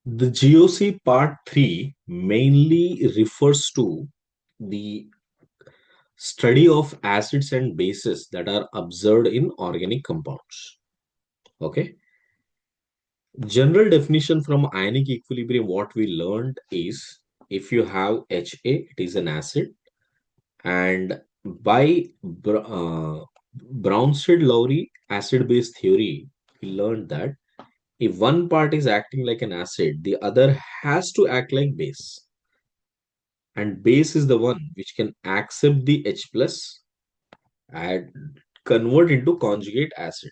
The GOC Part 3 mainly refers to the study of acids and bases that are observed in organic compounds. Okay. General definition from ionic equilibrium, what we learned is if you have Ha, it is an acid, and by Brownstein-Lowry acid-base theory, we learned that if one part is acting like an acid, the other has to act like base. And base is the one which can accept the H plus and convert into conjugate acid.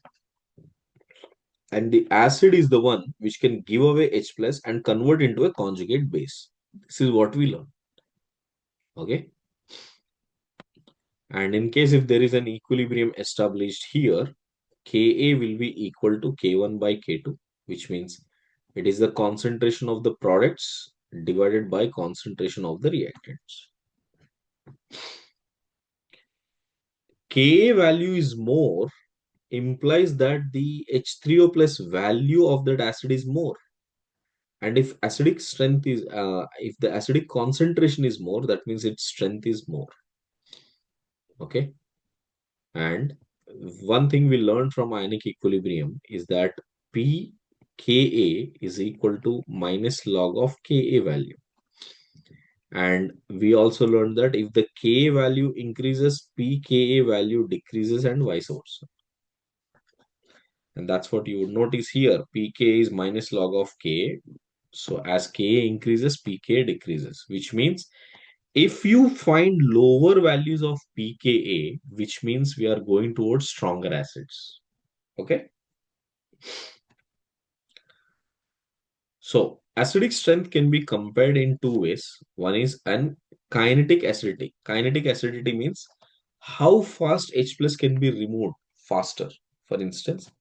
And the acid is the one which can give away H plus and convert into a conjugate base. This is what we learn. Okay. And in case if there is an equilibrium established here, Ka will be equal to K1 by K2, which means it is the concentration of the products divided by concentration of the reactants. Ka value is more implies that the H3O plus value of that acid is more. And if acidic strength is, if the acidic concentration is more, that means its strength is more. Okay. And one thing we learned from ionic equilibrium is that pKa is equal to minus log of Ka value. And we also learned that if the Ka value increases, pKa value decreases and vice versa. And that's what you would notice here. pK is minus log of Ka. So as Ka increases, pK decreases, which means if you find lower values of pKa, which means we are going towards stronger acids. Okay. So acidic strength can be compared in two ways. One is an kinetic acidity. Kinetic acidity means how fast H plus can be removed faster. For instance,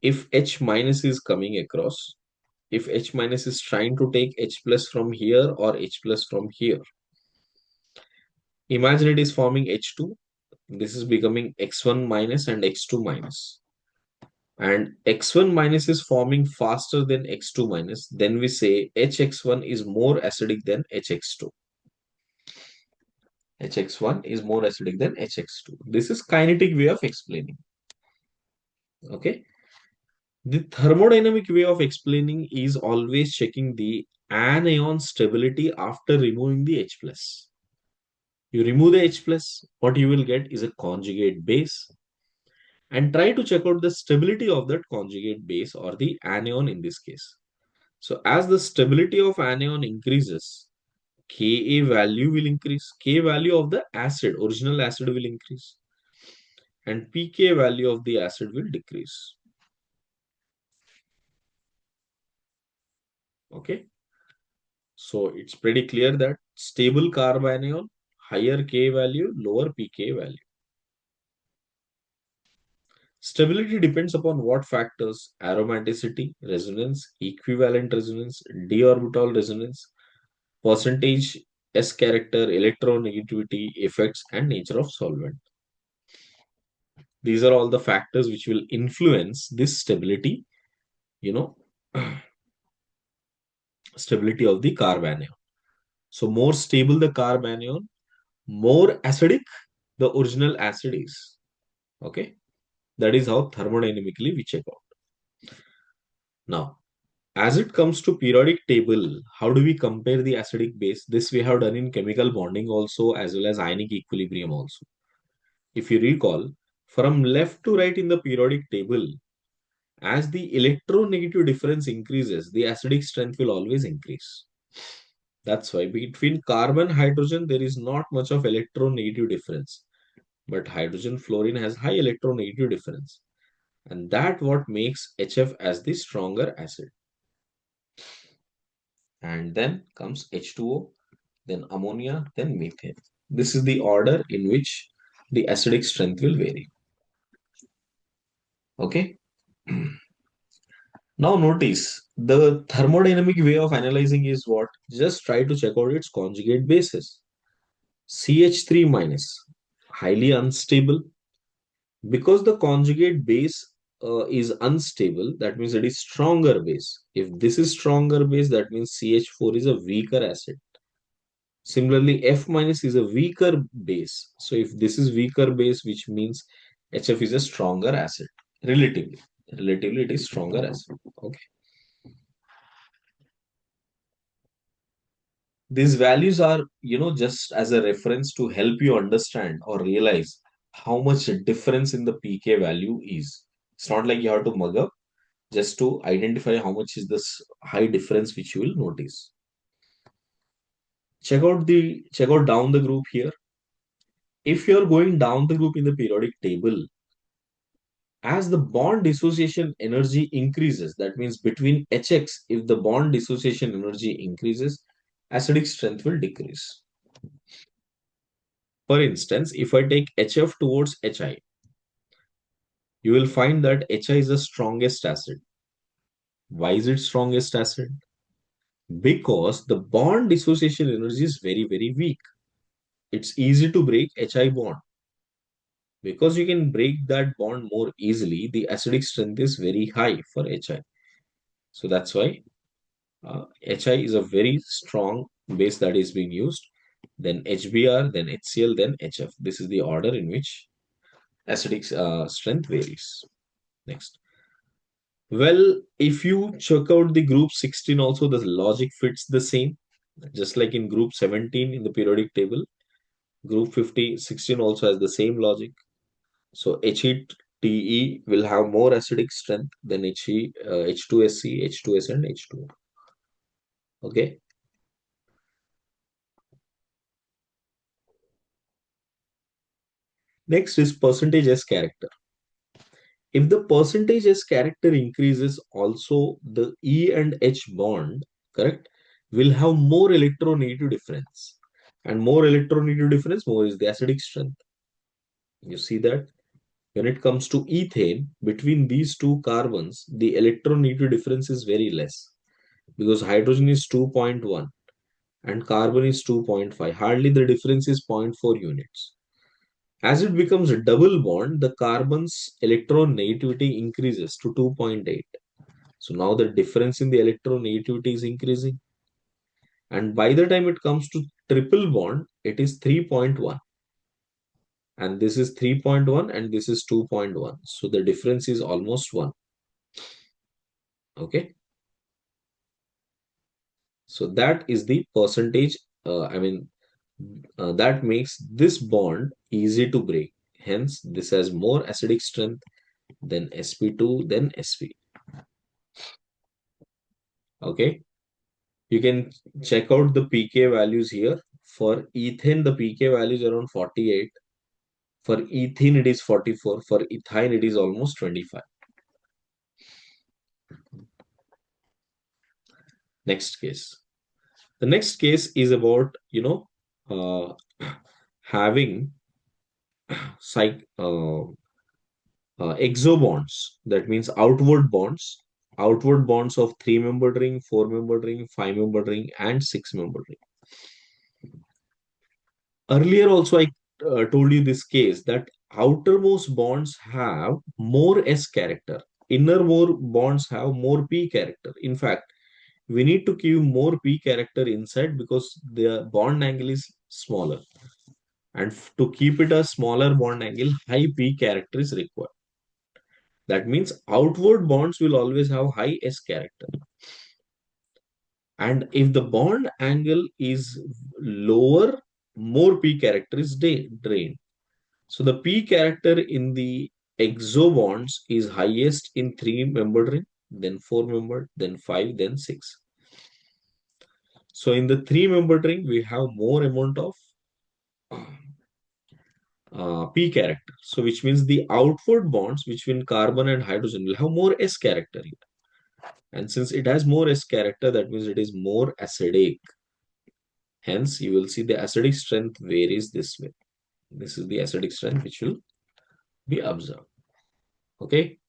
if H minus is coming across, if H minus is trying to take H plus from here or H plus from here, imagine it is forming H2. This is becoming X1 minus and X2 minus. And X1 minus is forming faster than X2 minus. Then we say HX1 is more acidic than HX2. HX1 is more acidic than HX2. This is kinetic way of explaining. Okay. The thermodynamic way of explaining is always checking the anion stability after removing the H plus. You remove the H plus, what you will get is a conjugate base, and try to check out the stability of that conjugate base or the anion in this case. So as the stability of anion increases, Ka value will increase. K value of the acid, original acid will increase, and pK value of the acid will decrease. Okay. So it's pretty clear that stable carbanion, higher K value, lower pK value. Stability depends upon what factors? Aromaticity, resonance, equivalent resonance, d orbital resonance, percentage, S character, electronegativity, effects, and nature of solvent. These are all the factors which will influence this stability, you know, stability of the carbanion. So more stable the carbanion, more acidic the original acid is. Okay. That is how thermodynamically we check out. Now, as it comes to periodic table, how do we compare the acidic base? This we have done in chemical bonding also, as well as ionic equilibrium also. If you recall, from left to right in the periodic table, as the electronegative difference increases, the acidic strength will always increase. That's why between carbon hydrogen, there is not much of electronegative difference. But hydrogen fluorine has high electronegative difference. And that what makes HF as the stronger acid. And then comes H2O, then ammonia, then methane. This is the order in which the acidic strength will vary. Okay. Now notice the thermodynamic way of analyzing is what? Just try to check out its conjugate bases. CH3 minus, highly unstable because the conjugate base is unstable, that means it is stronger base. If this is stronger base, that means CH4 is a weaker acid. Similarly, F minus is a weaker base. So if this is weaker base, which means HF is a stronger acid. Relatively. Relatively, it is stronger acid. Okay. These values are, just as a reference to help you understand or realize how much difference in the pK value is. It's not like you have to mug up, just to identify how much is this high difference which you will notice. Check out down the group here. If you're going down the group in the periodic table, as the bond dissociation energy increases, that means between HX, if the bond dissociation energy increases, acidic strength will decrease. For instance, if I take HF towards HI, you will find that HI is the strongest acid. Why is it strongest acid? Because the bond dissociation energy is very, very weak. It's easy to break HI bond. Because you can break that bond more easily, the acidic strength is very high for HI. So that's why HI is a very strong base that is being used. Then HBr, then HCl, then HF. This is the order in which acidic strength varies. Next. Well, if you check out the group 16 also, the logic fits the same. Just like in group 17 in the periodic table, group 16 also has the same logic. So HETE will have more acidic strength than H2SC, H2S, and H2O. Okay. Next is percentage S character. If the percentage S character increases, also the E and H bond, correct, will have more electronegative difference. And more electronegative difference, more is the acidic strength. You see that? When it comes to ethane, between these two carbons, the electronegative difference is very less because hydrogen is 2.1 and carbon is 2.5. Hardly the difference is zero point 0.4 units. As it becomes a double bond, the carbon's electronegativity increases to 2.8. So now the difference in the electronegativity is increasing. And by the time it comes to triple bond, it is 3.1. And this is 3.1 and this is 2.1. So the difference is almost 1. Okay. So that is the percentage. That makes this bond easy to break. Hence, this has more acidic strength than sp2, then sp. Okay. You can check out the pK values here. For ethane, the pK value is around 48. For ethene, it is 44. For ethyne, it is almost 25. Next case. The next case is about, uh, having exobonds. That means outward bonds of 3-membered ring, 4-membered ring, 5-membered ring, and 6-membered ring. Earlier also I told you this case that outermost bonds have more S character, inner more bonds have more P character. In fact, we need to give more P character inside because the bond angle is smaller, and to keep it a smaller bond angle, high P character is required. That means outward bonds will always have high S character. And if the bond angle is lower, more P character is drained. So the P character in the exobonds is highest in 3-membered ring, then 4-membered, then 5, then 6. So in the 3-membered ring, we have more amount of P character. So which means the outward bonds between carbon and hydrogen will have more S character here. And since it has more S character, that means it is more acidic. Hence, you will see the acidic strength varies this way. This is the acidic strength which will be observed. Okay.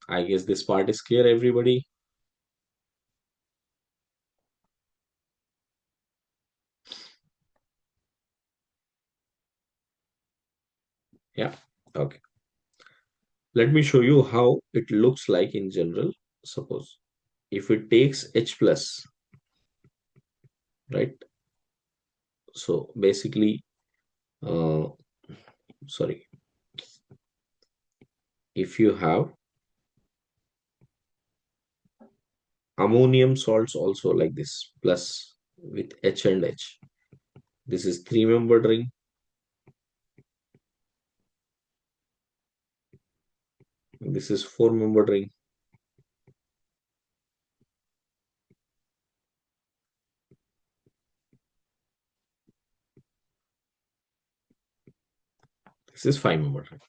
I guess this part is clear, everybody. Yeah. Let me show you how it looks like in general. Suppose if it takes H plus, right? So basically, uh, sorry, if you have ammonium salts also like this, plus with H and H. This is three-membered ring. This is four-membered ring. This is five-membered ring.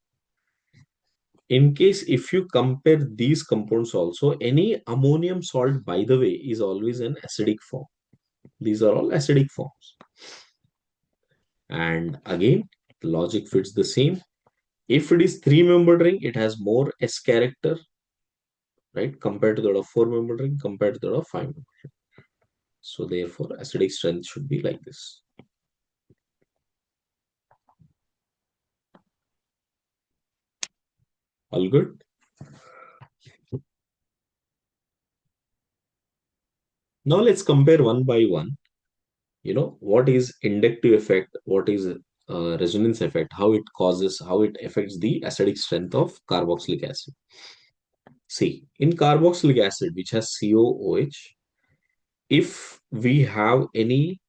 In case if you compare these compounds also, any ammonium salt, by the way, is always an acidic form. These are all acidic forms. And again, the logic fits the same. If it is three-membered ring, it has more S character, right, compared to that of four-membered ring, compared to that of five-membered ring. So therefore, acidic strength should be like this. All good? Now let's compare one by one. What is inductive effect, what is resonance effect, how it causes, how it affects the acidic strength of carboxylic acid. See, in carboxylic acid, which has COOH, if we have any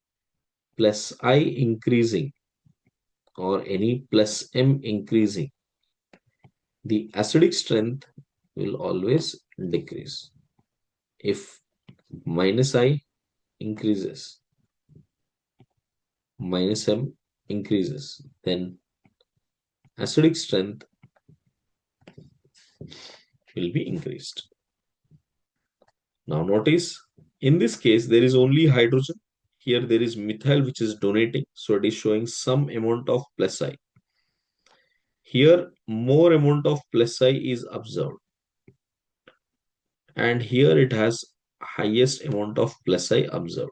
plus I increasing or any plus M increasing, the acidic strength will always decrease. If minus I increases, minus M increases, then acidic strength will be increased. Now notice, in this case, there is only hydrogen. Here there is methyl which is donating. So it is showing some amount of plus I. Here more amount of plus I is observed. And here it has highest amount of plus I observed.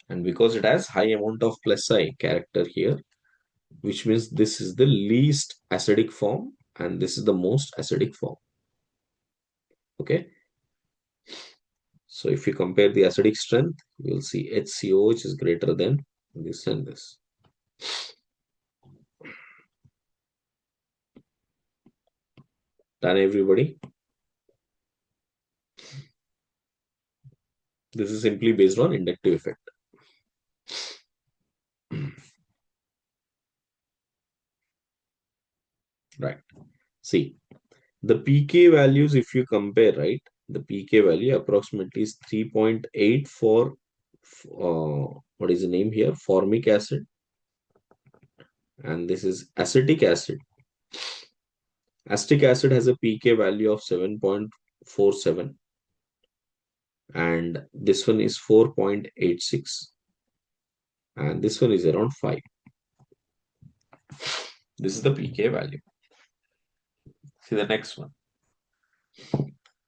And because it has high amount of plus I character here, which means this is the least acidic form and this is the most acidic form. Okay. So if you compare the acidic strength, you will see HCO, which is greater than this and this. Done, everybody? This is simply based on inductive effect. Right. See, the pK values, if you compare, right, the pK value approximately is 3.8 for, what is the name here? Formic acid. And this is acetic acid. Acetic acid has a pK value of 7.47. And this one is 4.86. And this one is around 5. This is the pK value. See the next one.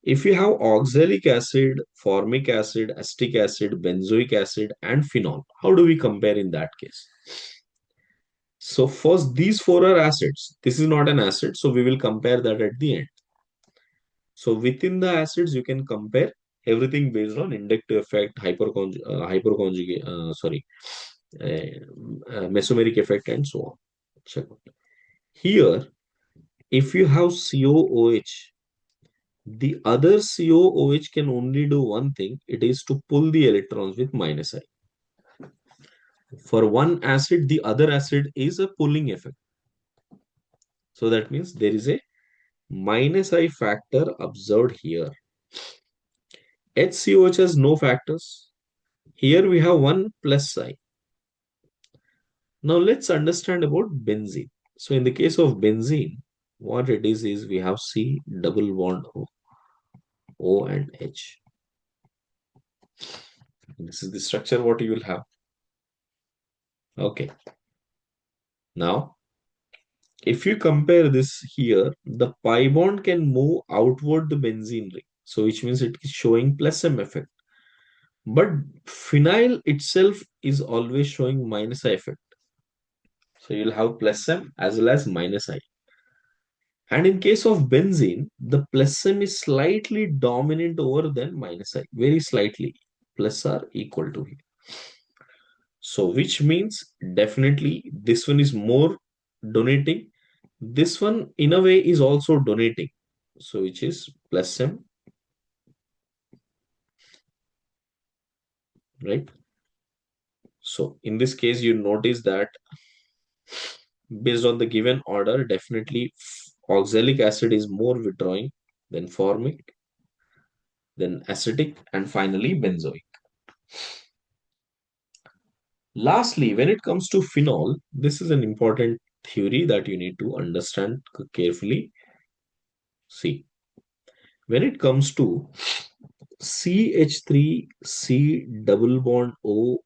If you have oxalic acid, formic acid, acetic acid, benzoic acid, and phenol, how do we compare in that case? So first, these four are acids. This is not an acid, so we will compare that at the end. So within the acids, you can compare everything based on inductive effect, mesomeric effect, and so on. Check out. Here, if you have COOH, the other COOH can only do one thing. It is to pull the electrons with minus I. For one acid, the other acid is a pulling effect. So that means there is a minus I factor observed here. HCOH has no factors. Here we have one plus I. Now let's understand about benzene. So in the case of benzene, what it is we have C double bond O, O and H. This is the structure what you will have. Okay. Now, if you compare this here, the pi bond can move outward the benzene ring. So which means it is showing plus M effect. But phenyl itself is always showing minus I effect. So you'll have plus M as well as minus I. And in case of benzene, the plus M is slightly dominant over than minus I, very slightly. Plus are equal to here. So which means definitely this one is more donating. This one in a way is also donating. So which is plus M, right? So in this case, you notice that based on the given order, definitely oxalic acid is more withdrawing than formic, then acetic, and finally benzoic. Lastly, when it comes to phenol, this is an important theory that you need to understand carefully. See, when it comes to CH3C double bond O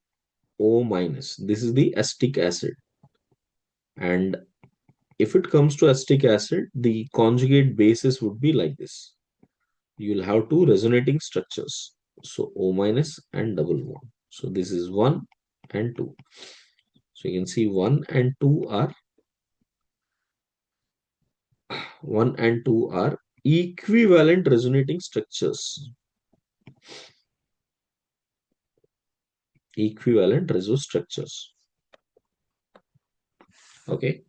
minus, this is the acetic acid. And if it comes to acetic acid, the conjugate bases would be like this. You'll have two resonating structures. So O minus and double bond. So this is 1 and 2. So you can see 1 and 2 are equivalent resonating structures. Equivalent reso structures. Okay.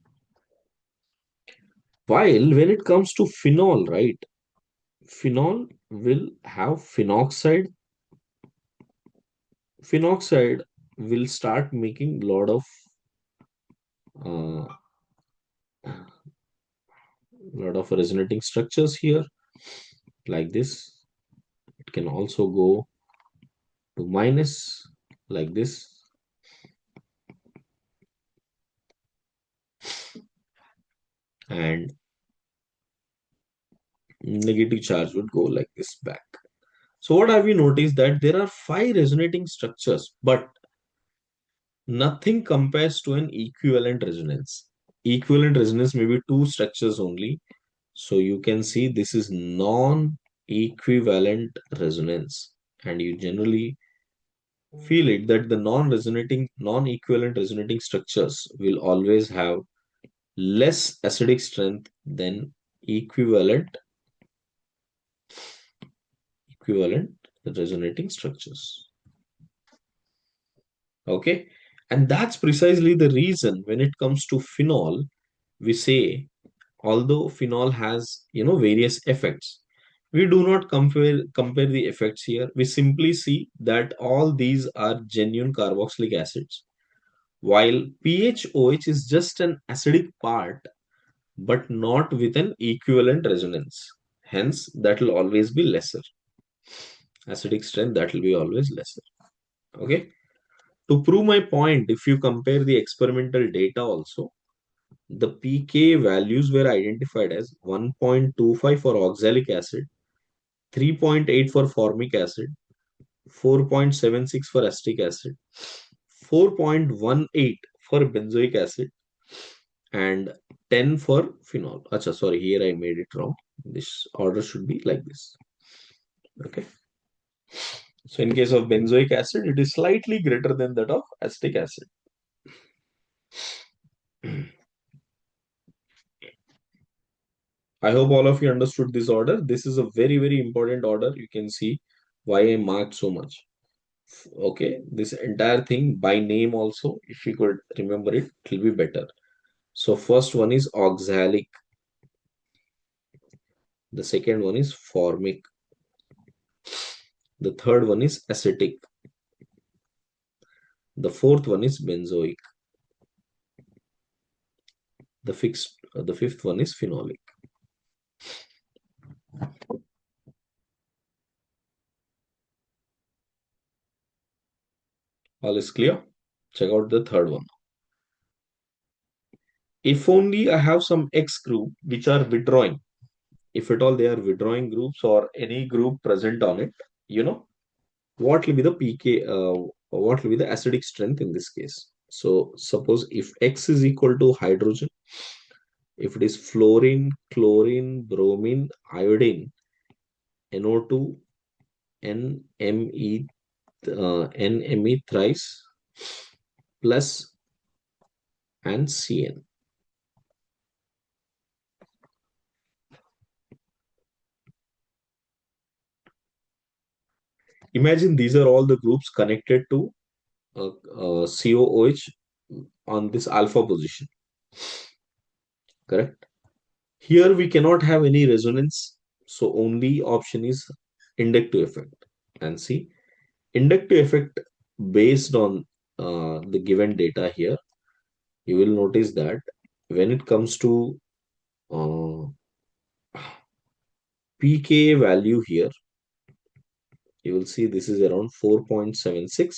While when it comes to phenol, right? Phenol will have phenoxide. Phenoxide will start making a uh, lot of resonating structures here, like this. It can also go to minus, like this. And negative charge would go like this back. So what have you noticed that there are 5 resonating structures, but nothing compares to an equivalent resonance. Equivalent resonance may be 2 structures only. So you can see this is non-equivalent resonance. And you generally feel it that the non-equivalent resonating structures will always have less acidic strength than equivalent resonating structures. Okay. And that's precisely the reason when it comes to phenol, we say, although phenol has, various effects, we do not compare the effects here. We simply see that all these are genuine carboxylic acids, while PHOH is just an acidic part, but not with an equivalent resonance. Hence, that will always be lesser. Acidic strength, that will be always lesser. Okay. To prove my point, if you compare the experimental data also, the pK values were identified as 1.25 for oxalic acid, 3.8 for formic acid, 4.76 for acetic acid, 4.18 for benzoic acid, and 10 for phenol. Acha, sorry, here I made it wrong. This order should be like this. Okay. So in case of benzoic acid, it is slightly greater than that of acetic acid. I hope all of you understood this order. This is a very, very important order. You can see why I marked so much. Okay, this entire thing by name also, if you could remember it, it will be better. So first one is oxalic. The second one is formic. The third one is acetic. The fourth one is benzoic. The fifth one is phenolic. All is clear? Check out the third one. If only I have some X group which are withdrawing, if at all they are withdrawing groups or any group present on it, what will be the pK, what will be the acidic strength in this case? So suppose if X is equal to hydrogen, if it is fluorine, chlorine, bromine, iodine, NO2, NMe, NMe thrice plus and CN. Imagine these are all the groups connected to COOH on this alpha position, correct? Here we cannot have any resonance, so only option is inductive effect. And see, inductive effect based on the given data here, you will notice that when it comes to uh, pKa value here, you will see this is around 4.76.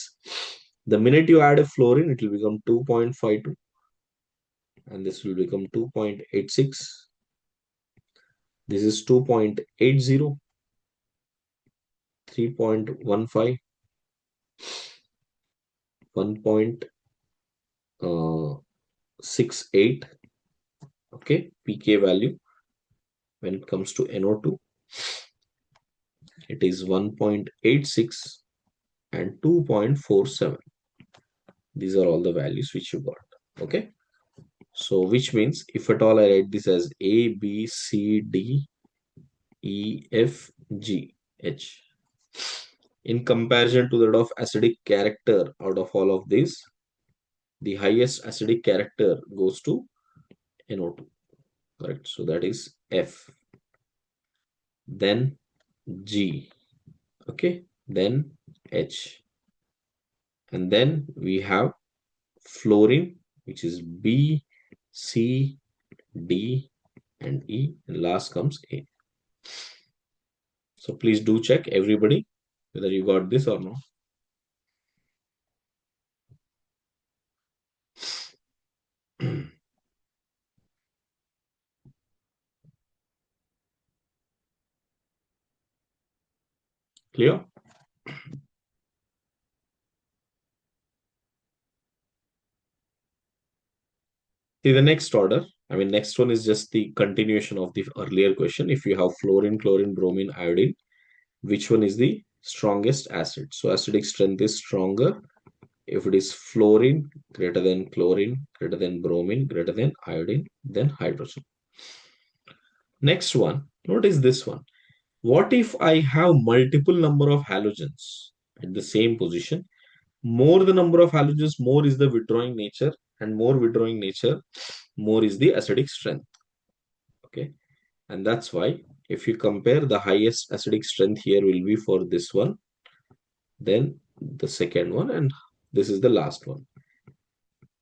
The minute you add a fluorine, it will become 2.52, and this will become 2.86. This is 2.80, 3.15, 1.68. Okay, pK value when it comes to NO2, it is 1.86 and 2.47. These are all the values which you got. Okay, so which means if at all I write this as A, B, C, D, E, F, G, H, in comparison to that of acidic character, out of all of these, the highest acidic character goes to NO2, correct? So that is F, then G, okay, then H, and then we have fluorine, which is B, C, D, and E, and last comes A. So please do check, everybody, whether you got this or not. Clear? See the next order. I mean, next one is just the continuation of the earlier question. If you have fluorine, chlorine, bromine, iodine, which one is the strongest acid? So acidic strength is stronger if it is fluorine greater than chlorine, greater than bromine, greater than iodine, then hydrogen. Next one, notice this one. What if I have multiple number of halogens at the same position? More the number of halogens, more is the withdrawing nature, and more withdrawing nature, more is the acidic strength. Okay, and that's why if you compare, the highest acidic strength here will be for this one, then the second one, and this is the last one.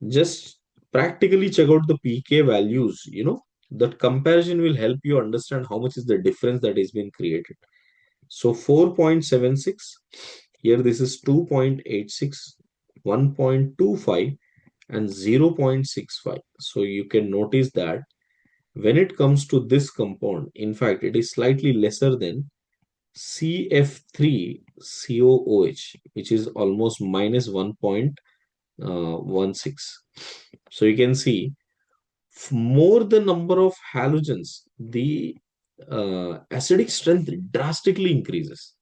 Just practically check out the pK values. That comparison will help you understand how much is the difference that is being created. So 4.76, here this is 2.86, 1.25, and 0.65. So you can notice that when it comes to this compound, in fact, it is slightly lesser than CF3COOH, which is almost minus 1.16. So you can see, more the number of halogens, the acidic strength drastically increases,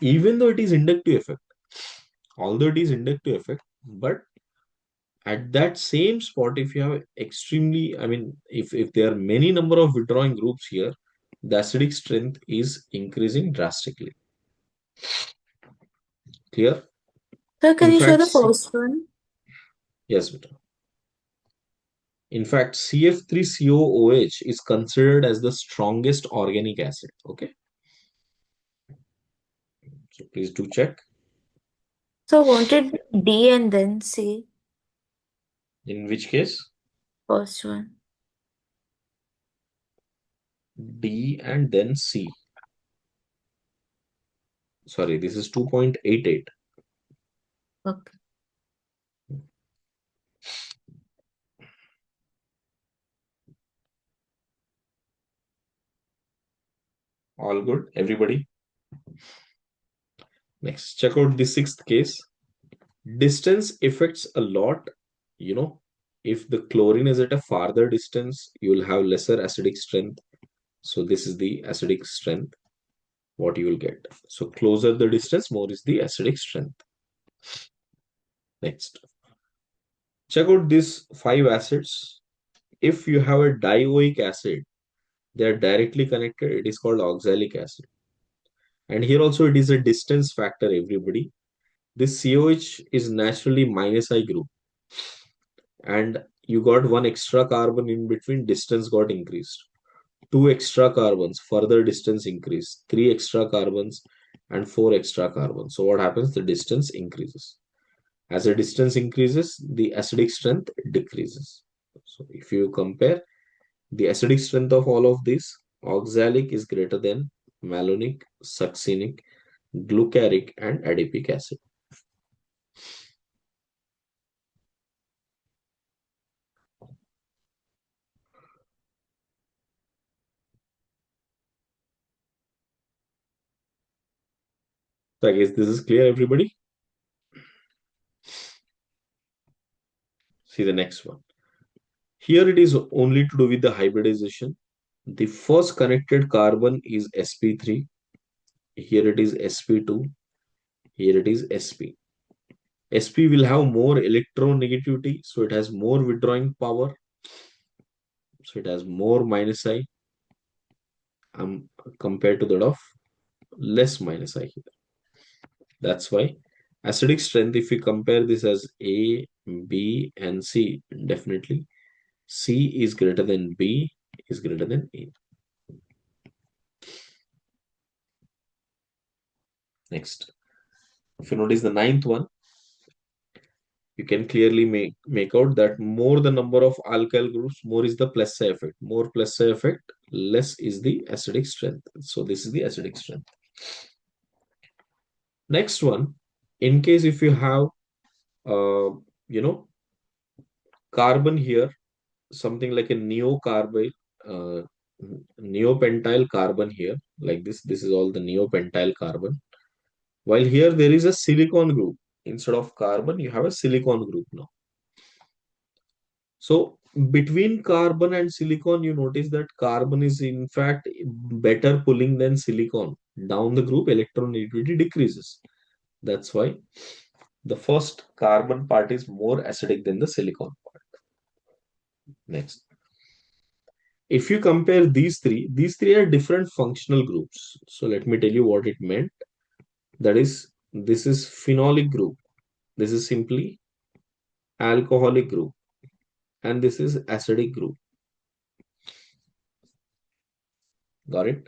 even though it is inductive effect. Although it is inductive effect, but at that same spot, if you have extremely, I mean, if there are many number of withdrawing groups here, the acidic strength is increasing drastically. Clear? So can In you show fact, the first one? yes, beta. In fact, CF3COOH is considered as the strongest organic acid. Okay, so please do check. So wanted D and then C, In which case, first one. D and then C. Sorry, this is 2.88. Okay. All good, everybody. Next, check out the sixth case. Distance affects a lot. If the chlorine is at a farther distance, you will have lesser acidic strength. So this is the acidic strength, what you will get. So closer the distance, more is the acidic strength. Next, check out these 5 acids. If you have a dioic acid, they are directly connected. It is called oxalic acid. And here also it is a distance factor, everybody. This COH is naturally minus I group, and you got one extra carbon in between, distance got increased. Two extra carbons, further distance increase. Three extra carbons and four extra carbons. So what happens? The distance increases. As the distance increases, the acidic strength decreases. So if you compare the acidic strength of all of these, oxalic is greater than malonic, succinic, glucaric, and adipic acid. So I guess this is clear, everybody. See the next one. Here it is only to do with the hybridization. The first connected carbon is sp3. Here it is sp2. Here it is sp. Sp will have more electronegativity, so it has more withdrawing power. So it has more minus I compared to that of less minus I here. That's why acidic strength, if we compare this as A, B, and C, definitely C is greater than B is greater than A. Next, if you notice the ninth one, you can clearly make out that more the number of alkyl groups, more is the plus psi effect. More plus psi effect, less is the acidic strength. So this is the acidic strength. Next one, in case if you have, uh, you know, carbon here, something like a uh, neopentyl carbon here, like this. This is all the neopentyl carbon. While here there is a silicon group. Instead of carbon, you have a silicon group now. So between carbon and silicon, you notice that carbon is in fact better pulling than silicon. Down the group, electronegativity decreases. That's why the first carbon part is more acidic than the silicon part. Next. If you compare these three are different functional groups. So let me tell you what it meant. That is, this is phenolic group. This is simply alcoholic group. And this is acidic group. Got it?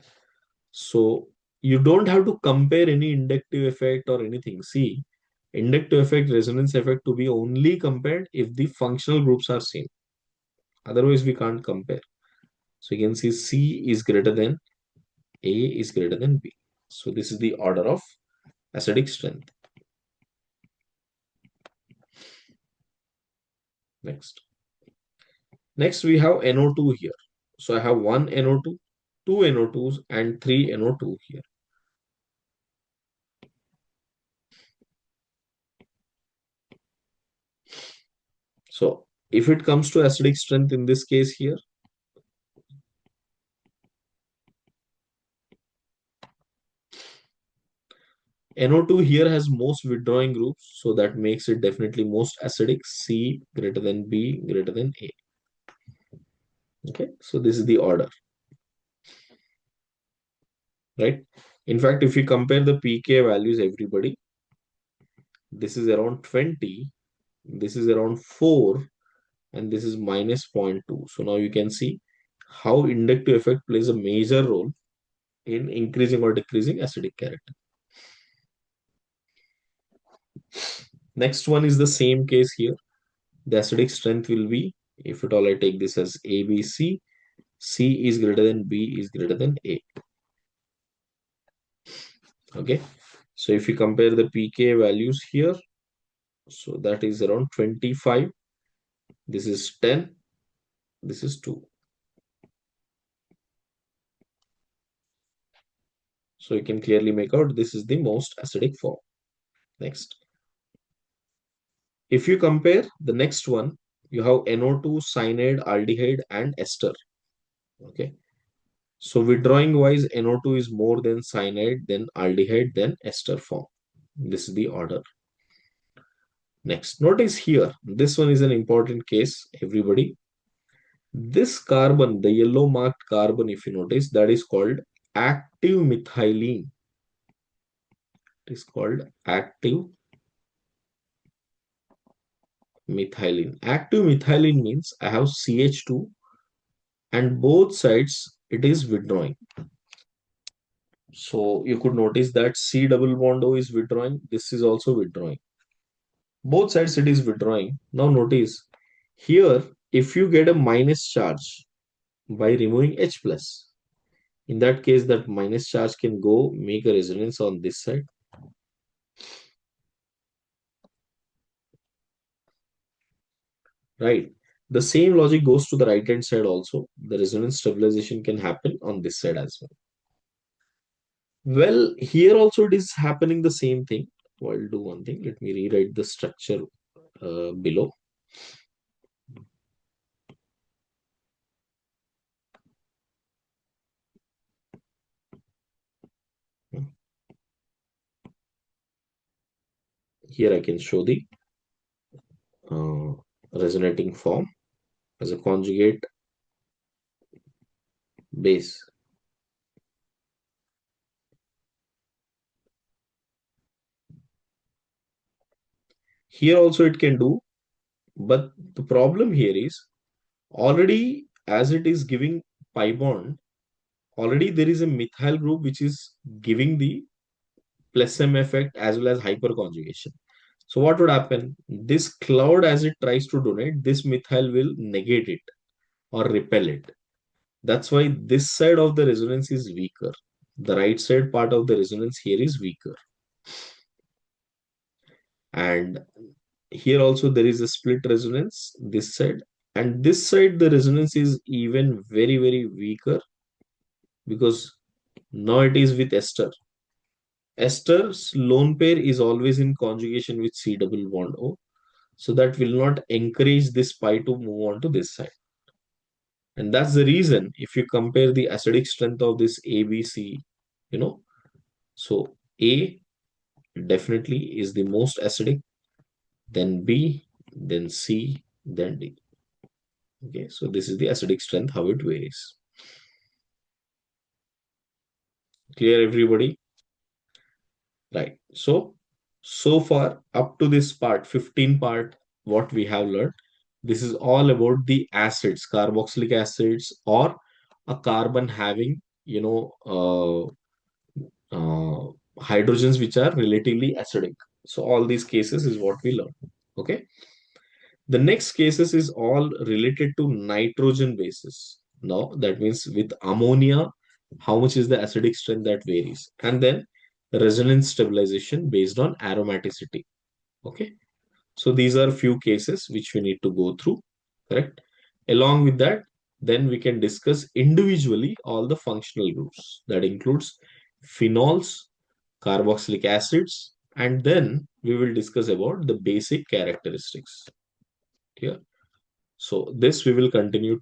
So you don't have to compare any inductive effect or anything. See, inductive effect, resonance effect to be only compared if the functional groups are same. Otherwise, we can't compare. So you can see C is greater than A is greater than B. So this is the order of acidic strength. Next. Next, we have NO2 here. So I have one NO2, two NO2s, and three NO2 here. So if it comes to acidic strength in this case here, NO2 here has most withdrawing groups, so that makes it definitely most acidic. C greater than B greater than A. Okay, so this is the order, right? In fact, if you compare the pK values, everybody, this is around 20, this is around 4, and this is minus 0.2. So now you can see how inductive effect plays a major role in increasing or decreasing acidic character. Next one is the same case here. The acidic strength will be, if at all I take this as ABC, C is greater than B is greater than A. Okay. So if you compare the pK values here, so that is around 25. This is 10. This is 2. So you can clearly make out this is the most acidic form. Next. If you compare the next one, you have NO2, cyanide, aldehyde, and ester. Okay. So withdrawing wise, NO2 is more than cyanide, then aldehyde, then ester form. This is the order. Next, notice here, this one is an important case, everybody. This carbon, the yellow marked carbon, if you notice, that is called active methylene. It is called active methylene. Active methylene means I have CH2 and both sides it is withdrawing. So you could notice that C double bond O is withdrawing. This is also withdrawing. Both sides it is withdrawing. Now notice here, if you get a minus charge by removing H plus, in that case that minus charge can go make a resonance on this side, right? The same logic goes to the right hand side also. The resonance stabilization can happen on this side as well. Well, here also it is happening the same thing. So I'll do one thing. Let me rewrite the structure below. Here I can show the uh, resonating form as a conjugate base. Here also it can do, but the problem here is already as it is giving pi bond, already there is a methyl group which is giving the plus M effect as well as hyperconjugation. So what would happen? This cloud as it tries to donate, this methyl will negate it or repel it. That's why this side of the resonance is weaker. The right side part of the resonance here is weaker. And here also there is a split resonance, this side. And this side, the resonance is even very, very weaker because now it is with ester. Ester's lone pair is always in conjugation with C double bond O. So that will not encourage this pi to move on to this side. And that's the reason if you compare the acidic strength of this ABC, you know, so A definitely is the most acidic, then B, then C, then D. Okay, so this is the acidic strength, how it varies. Clear, everybody? Right. So far up to this part, 15 part, what we have learned, this is all about the acids, carboxylic acids, or a carbon having, hydrogens which are relatively acidic. So all these cases is what we learn. Okay. The next cases is all related to nitrogen bases. Now that means with ammonia, how much is the acidic strength that varies, and then resonance stabilization based on aromaticity. Okay. So these are few cases which we need to go through. Correct. Along with that, then we can discuss individually all the functional groups. That includes phenols, carboxylic acids, and then we will discuss about the basic characteristics here. So this we will continue